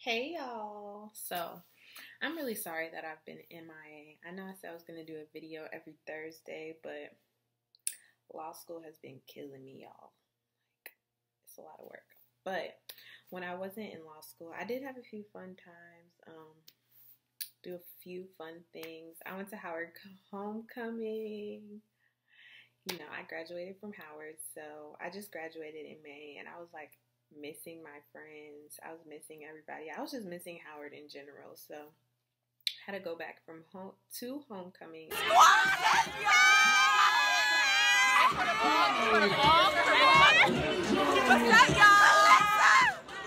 Hey y'all. So I'm really sorry that I've been MIA. I know I said I was going to do a video every Thursday, but law school has been killing me, y'all. Like, it's a lot of work. But when I wasn't in law school, I did have a few fun times, do a few fun things. I went to Howard homecoming. You know, I graduated from Howard, so I just graduated in May, and I was like missing my friends. I was missing everybody. I was just missing Howard in general, so I had to go back from home to homecoming. What's up, y'all?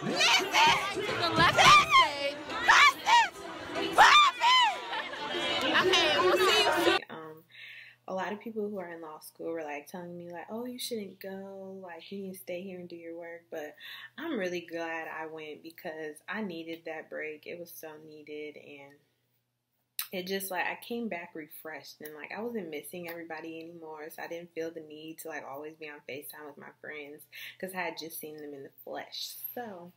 Listen! To the left of the stage. Okay, we'll see you soon. A lot of people who are in law school were like telling me like, oh, you shouldn't go, like you need to stay here and do your work. But I'm really glad I went because I needed that break. It was so needed, and it just like I came back refreshed, and like I wasn't missing everybody anymore, so I didn't feel the need to like always be on FaceTime with my friends because I had just seen them in the flesh. So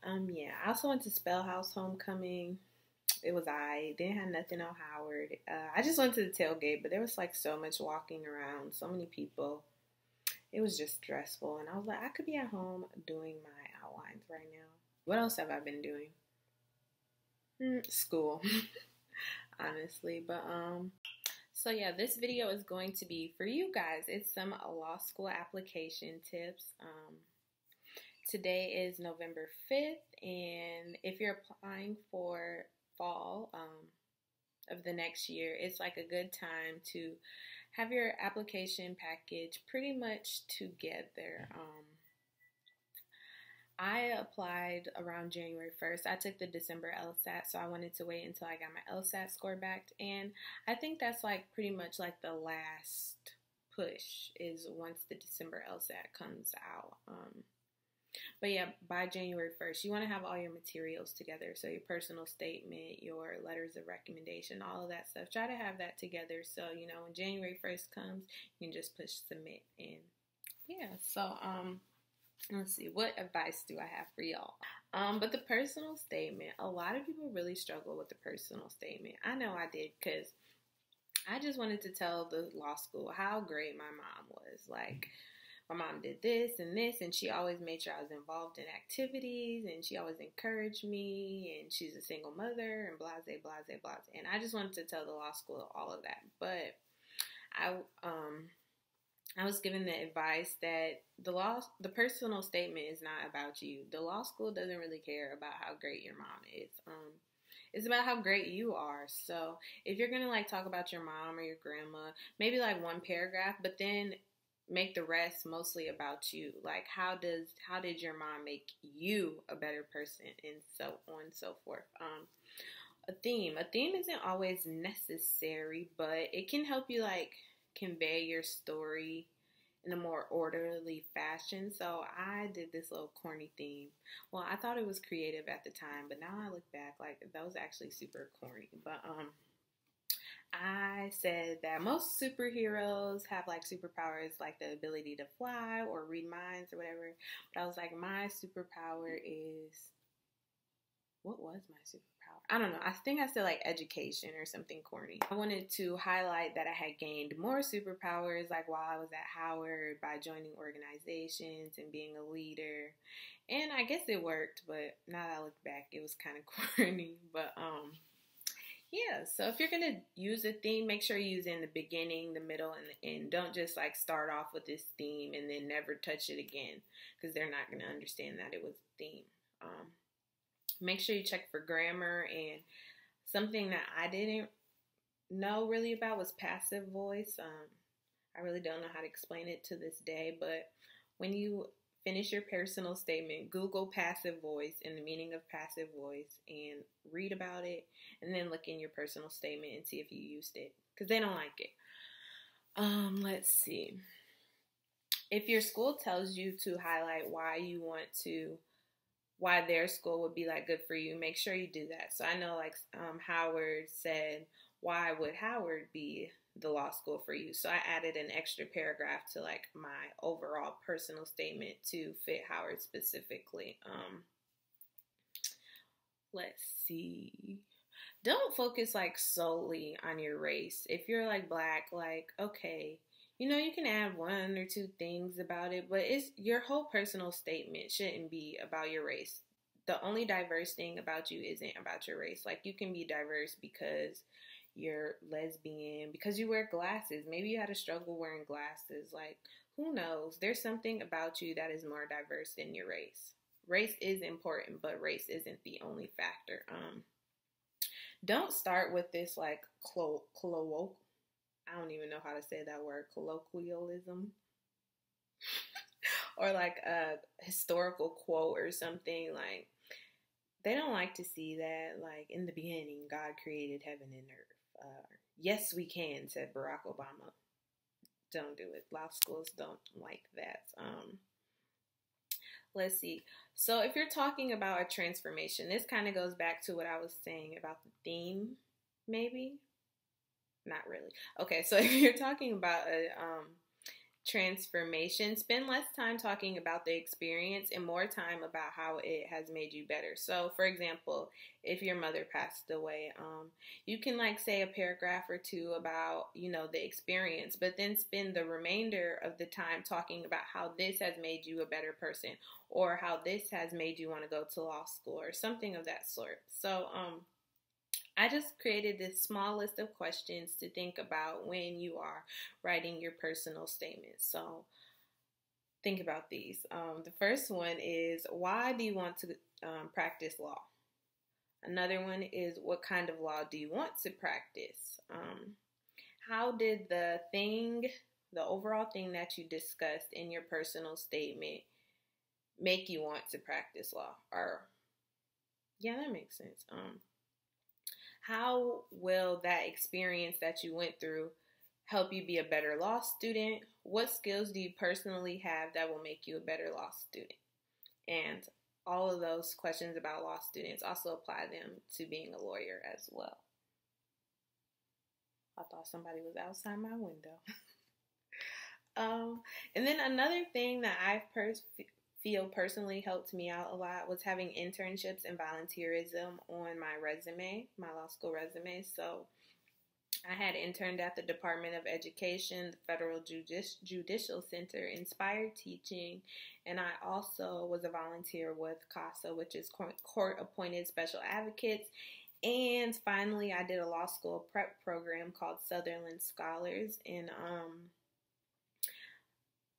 yeah, I also went to Spell House homecoming. It was didn't have nothing on Howard. I just went to the tailgate, but there was like so much walking around, so many people. It was just stressful, and I was like, I could be at home doing my outlines right now. What else have I been doing? School, honestly. But so yeah, this video is going to be for you guys. It's some law school application tips. Today is November 5th, and if you're applying for fall of the next year, it's like a good time to have your application package pretty much together. I applied around January 1st. I took the December LSAT, so I wanted to wait until I got my LSAT score back, and I think that's like pretty much like the last push is once the December LSAT comes out. But yeah, by January 1st, you want to have all your materials together. So your personal statement, your letters of recommendation, all of that stuff. Try to have that together so, you know, when January 1st comes, you can just push submit. And yeah, so let's see, what advice do I have for y'all? But the personal statement, a lot of people really struggle with the personal statement. I know I did because I just wanted to tell the law school how great my mom was. Like, my mom did this, and she always made sure I was involved in activities, and she always encouraged me, and she's a single mother, and blase, blase, blase. And I just wanted to tell the law school all of that. But I was given the advice that the personal statement is not about you. The law school doesn't really care about how great your mom is. It's about how great you are. So if you're gonna like talk about your mom or your grandma, maybe like one paragraph, but then make the rest mostly about you. Like how did your mom make you a better person, and so on and so forth. A theme isn't always necessary, but it can help you like convey your story in a more orderly fashion. So I did this little corny theme. Well, I thought it was creative at the time, but now I look back, like that was actually super corny. But I said that most superheroes have like superpowers, like the ability to fly or read minds or whatever. But I was like, my superpower is, what was my superpower? I don't know. I think I said like education or something corny. I wanted to highlight that I had gained more superpowers like while I was at Howard by joining organizations and being a leader. And I guess it worked, but now that I look back, it was kind of corny. But yeah, so if you're going to use a theme, make sure you use it in the beginning, the middle, and the end. Don't just like start off with this theme and then never touch it again because they're not going to understand that it was a theme. Make sure you check for grammar, and something that I didn't know really about was passive voice. I really don't know how to explain it to this day, but when you finish your personal statement, Google passive voice and the meaning of passive voice and read about it, and then look in your personal statement and see if you used it because they don't like it. Let's see. If your school tells you to highlight why their school would be like good for you, make sure you do that. So I know like Howard said, why would Howard be the law school for you? So I added an extra paragraph to like my overall personal statement to fit Howard specifically. Let's see. Don't focus like solely on your race. If you're like black, like, okay, you can add one or two things about it, but it's your whole personal statement shouldn't be about your race. The only diverse thing about you isn't about your race. Like, you can be diverse because you're lesbian, because you wear glasses. Maybe you had a struggle wearing glasses. Like, who knows? There's something about you that is more diverse than your race. Race is important, but race isn't the only factor. Don't start with this like I don't even know how to say that word, colloquialism, or like a historical quote or something. Like, they don't like to see that, like, in the beginning, God created heaven and earth. Yes, we can, said Barack Obama. Don't do it. Law schools don't like that. Let's see. So if you're talking about a transformation, this kind of goes back to what I was saying about the theme, maybe. Not really. Okay, so if you're talking about a transformation, spend less time talking about the experience and more time about how it has made you better. So, for example, if your mother passed away, you can like say a paragraph or two about, the experience, but then spend the remainder of the time talking about how this has made you a better person, or how this has made you want to go to law school, or something of that sort. So, I just created this small list of questions to think about when you are writing your personal statement. So think about these. The first one is, why do you want to practice law? Another one is, what kind of law do you want to practice? How did the overall thing that you discussed in your personal statement make you want to practice law? Or, yeah, that makes sense. How will that experience that you went through help you be a better law student? What skills do you personally have that will make you a better law student? And all of those questions about law students also apply them to being a lawyer as well. I thought somebody was outside my window. And then another thing that I feel personally helped me out a lot was having internships and volunteerism on my resume, my law school resume. So I had interned at the Department of Education, the Federal Judicial Center, Inspired Teaching, and I also was a volunteer with CASA, which is Court Appointed Special Advocates. And finally, I did a law school prep program called Sutherland Scholars. And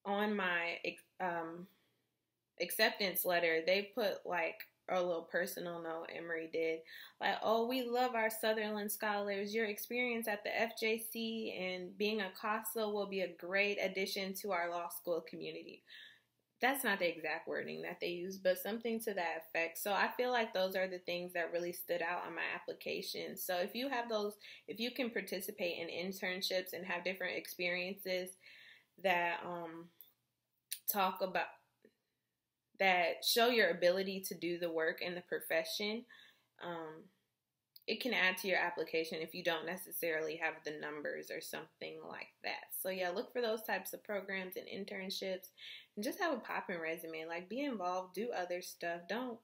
on my acceptance letter, they put like a little personal note. Emory did, like, oh, we love our Sutherland Scholars. Your experience at the FJC and being a CASA will be a great addition to our law school community. That's not the exact wording that they use, but something to that effect. So I feel like those are the things that really stood out on my application. So if you have those, if you can participate in internships and have different experiences that talk about, that show your ability to do the work in the profession, it can add to your application if you don't necessarily have the numbers or something like that. So yeah, look for those types of programs and internships, and just have a popping resume. Like, be involved, do other stuff. Don't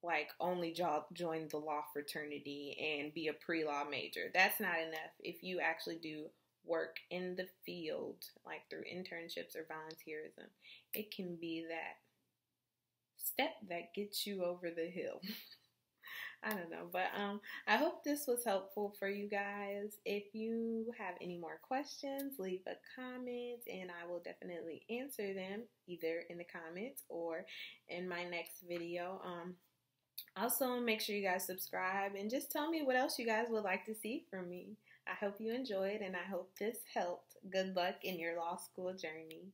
like only join the law fraternity and be a pre-law major. That's not enough. If you actually do work in the field, like through internships or volunteerism, it can be that step that gets you over the hill. I don't know, but I hope this was helpful for you guys. If you have any more questions, leave a comment and I will definitely answer them either in the comments or in my next video. Also, make sure you guys subscribe and just tell me what else you guys would like to see from me. I hope you enjoyed and I hope this helped. Good luck in your law school journey.